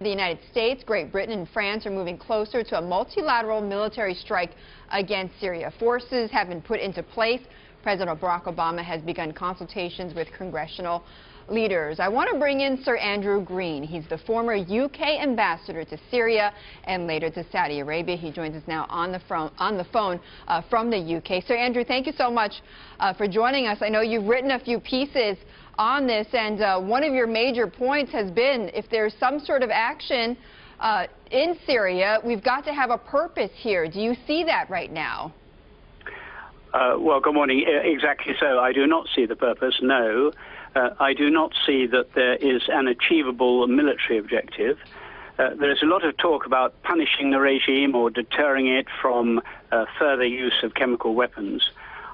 The United States, Great Britain, and France are moving closer to a multilateral military strike against Syria. Forces have been put into place. President Barack Obama has begun consultations with congressional leaders. I want to bring in Sir Andrew Green. He's the former UK ambassador to Syria and later to Saudi Arabia. He joins us now on the phone from the UK. Sir Andrew, thank you so much for joining us. I know you've written a few pieces on this, and one of your major points has been if there's some sort of action in Syria, we've got to have a purpose here. Do you see that right now? Well, good morning. Exactly so. I do not see the purpose, no. I do not see that there is an achievable military objective. There is a lot of talk about punishing the regime or deterring it from further use of chemical weapons.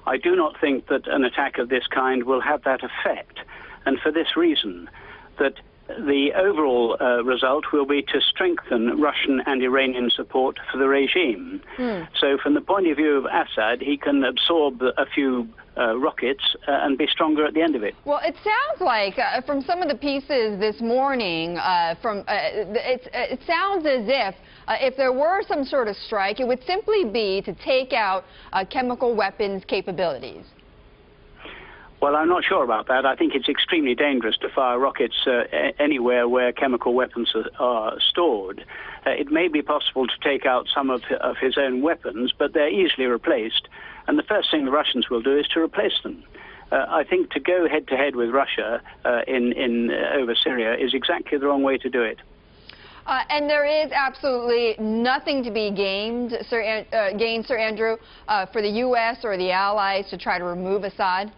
I do not think that an attack of this kind will have that effect, and for this reason, that the overall result will be to strengthen Russian and Iranian support for the regime. So from the point of view of Assad, he can absorb a few rockets and be stronger at the end of it. Well, it sounds like, from some of the pieces this morning, it sounds as if there were some sort of strike, it would simply be to take out chemical weapons capabilities. Well, I'm not sure about that. I think it's extremely dangerous to fire rockets anywhere where chemical weapons are stored. It may be possible to take out some of his own weapons, but they're easily replaced. And the first thing the Russians will do is to replace them. I think to go head-to-head with Russia over Syria is exactly the wrong way to do it. And there is absolutely nothing to be gained, Sir Andrew, for the U.S. or the allies to try to remove Assad?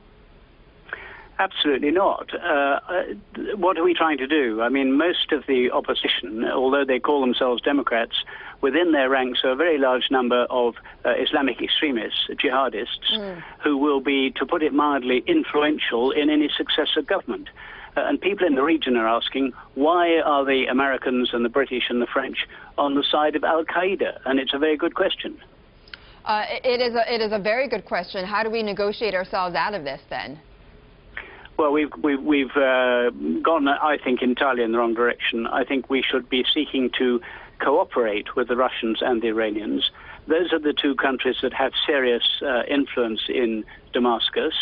Absolutely not. What are we trying to do? I mean, most of the opposition, although they call themselves Democrats, within their ranks are a very large number of Islamic extremists, jihadists, who will be, to put it mildly, influential in any successive government. And people in the region are asking, why are the Americans and the British and the French on the side of Al-Qaeda? And it's a very good question. It is a very good question. How do we negotiate ourselves out of this, then? Well, we've gone, I think, entirely in the wrong direction. I think we should be seeking to cooperate with the Russians and the Iranians. Those are the two countries that have serious influence in Damascus,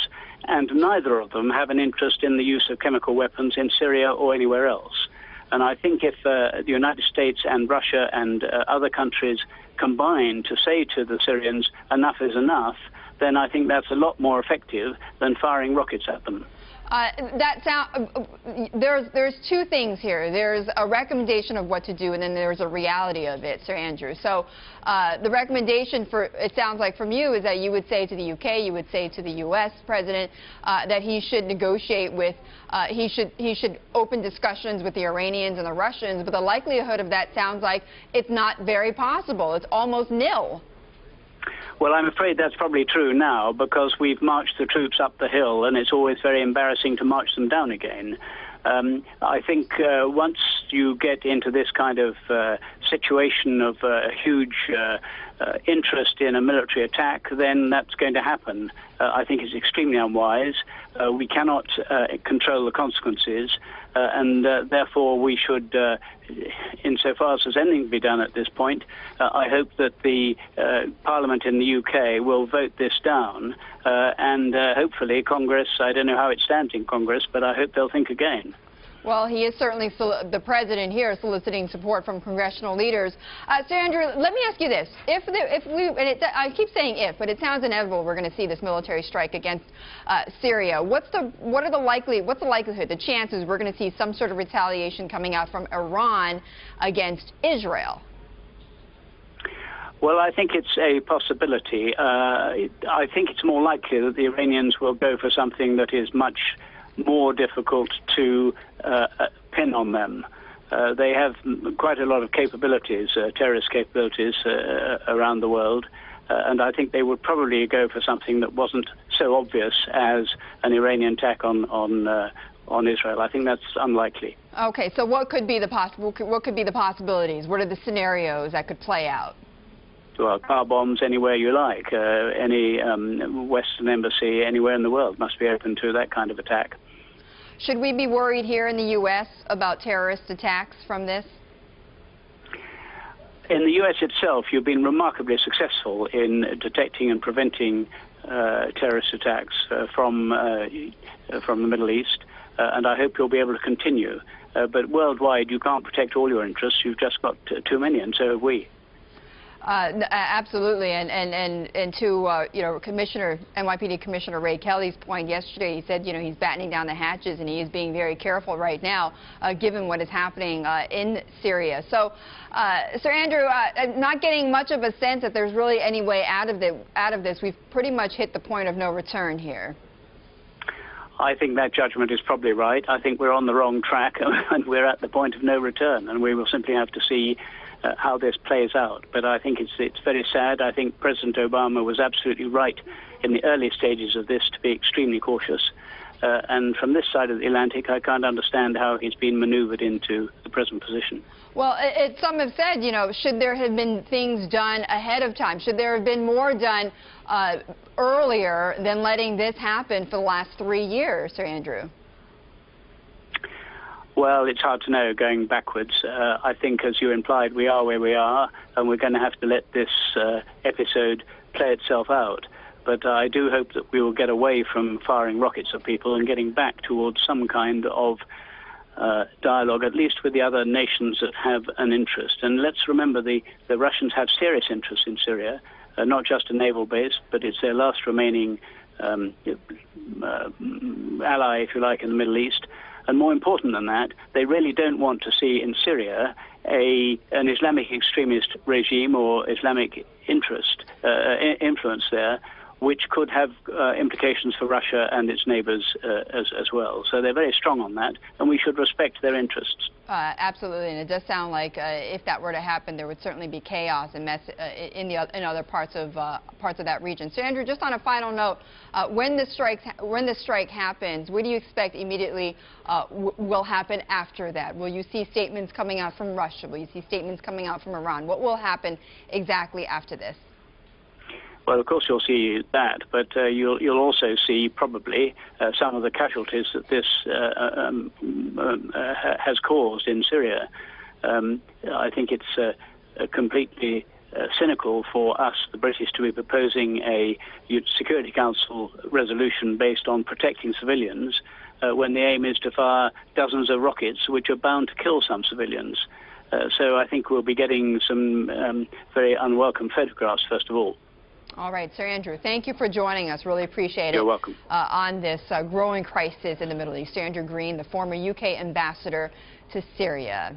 and neither of them have an interest in the use of chemical weapons in Syria or anywhere else. And I think if the United States and Russia and other countries combine to say to the Syrians, enough is enough, then I think that's a lot more effective than firing rockets at them. There's two things here. There's a recommendation of what to do, and then there's a reality of it, Sir Andrew. So the recommendation, it sounds like from you, is that you would say to the UK, you would say to the US president that he should negotiate with, he should open discussions with the Iranians and the Russians, but the likelihood of that sounds like it's not very possible. It's almost nil. Well, I'm afraid that's probably true now, because we've marched the troops up the hill, and it's always very embarrassing to march them down again. I think once you get into this kind of situation of huge interest in a military attack, then that's going to happen. I think it's extremely unwise. We cannot control the consequences, and therefore we should, insofar as there's anything to be done at this point, I hope that the Parliament in the UK will vote this down, and hopefully Congress, I don't know how it stands in Congress, but I hope they'll think again. Well, he is certainly, the president here, soliciting support from congressional leaders. Sir Andrew, let me ask you this. I keep saying if, but it sounds inevitable we're going to see this military strike against Syria. What's the likelihood, the chances we're going to see some sort of retaliation coming out from Iran against Israel? Well, I think it's a possibility. I think it's more likely that the Iranians will go for something that is much more difficult to pin on them. They have quite a lot of capabilities, terrorist capabilities around the world, and I think they would probably go for something that wasn't so obvious as an Iranian attack on Israel. I think that's unlikely. Okay, so what could be the possibilities? What are the scenarios that could play out? Well, car bombs anywhere you like. Any Western embassy anywhere in the world must be open to that kind of attack. Should we be worried here in the U.S. about terrorist attacks from this? In the U.S. itself, you've been remarkably successful in detecting and preventing terrorist attacks from the Middle East, and I hope you'll be able to continue. But worldwide, you can't protect all your interests. You've just got too many, and so have we. Absolutely, and to NYPD Commissioner Ray Kelly's point yesterday, he said he's battening down the hatches and he is being very careful right now, given what is happening in Syria. So, Sir Andrew, not getting much of a sense that there's really any way out of this. We've pretty much hit the point of no return here. I think that judgment is probably right. I think we're on the wrong track and we're at the point of no return, and we will simply have to see how this plays out. But I think it's very sad. I think President Obama was absolutely right in the early stages of this to be extremely cautious. And from this side of the Atlantic, I can't understand how he's been maneuvered into the present position. Well, some have said, should there have been things done ahead of time? Should there have been more done earlier than letting this happen for the last 3 years, Sir Andrew? Well, it's hard to know going backwards. I think, as you implied, we are where we are, and we're going to have to let this episode play itself out. But I do hope that we will get away from firing rockets at people and getting back towards some kind of dialogue, at least with the other nations that have an interest. And let's remember the Russians have serious interests in Syria, not just a naval base, but it's their last remaining ally, if you like, in the Middle East. And more important than that, they really don't want to see in Syria an Islamic extremist regime or Islamic influence there, which could have implications for Russia and its neighbors as well. So they're very strong on that, and we should respect their interests. Absolutely, and it does sound like if that were to happen, there would certainly be chaos and mess in other parts of that region. So, Andrew, just on a final note, when the strike happens, what do you expect immediately will happen after that? Will you see statements coming out from Russia? Will you see statements coming out from Iran? What will happen exactly after this? Well, of course, you'll see that, but you'll also see probably some of the casualties that this has caused in Syria. I think it's completely cynical for us, the British, to be proposing a Security Council resolution based on protecting civilians when the aim is to fire dozens of rockets which are bound to kill some civilians. So I think we'll be getting some very unwelcome photographs, first of all. All right, Sir Andrew, thank you for joining us. Really appreciate it. You're welcome. On this growing crisis in the Middle East. Sir Andrew Green, the former UK ambassador to Syria.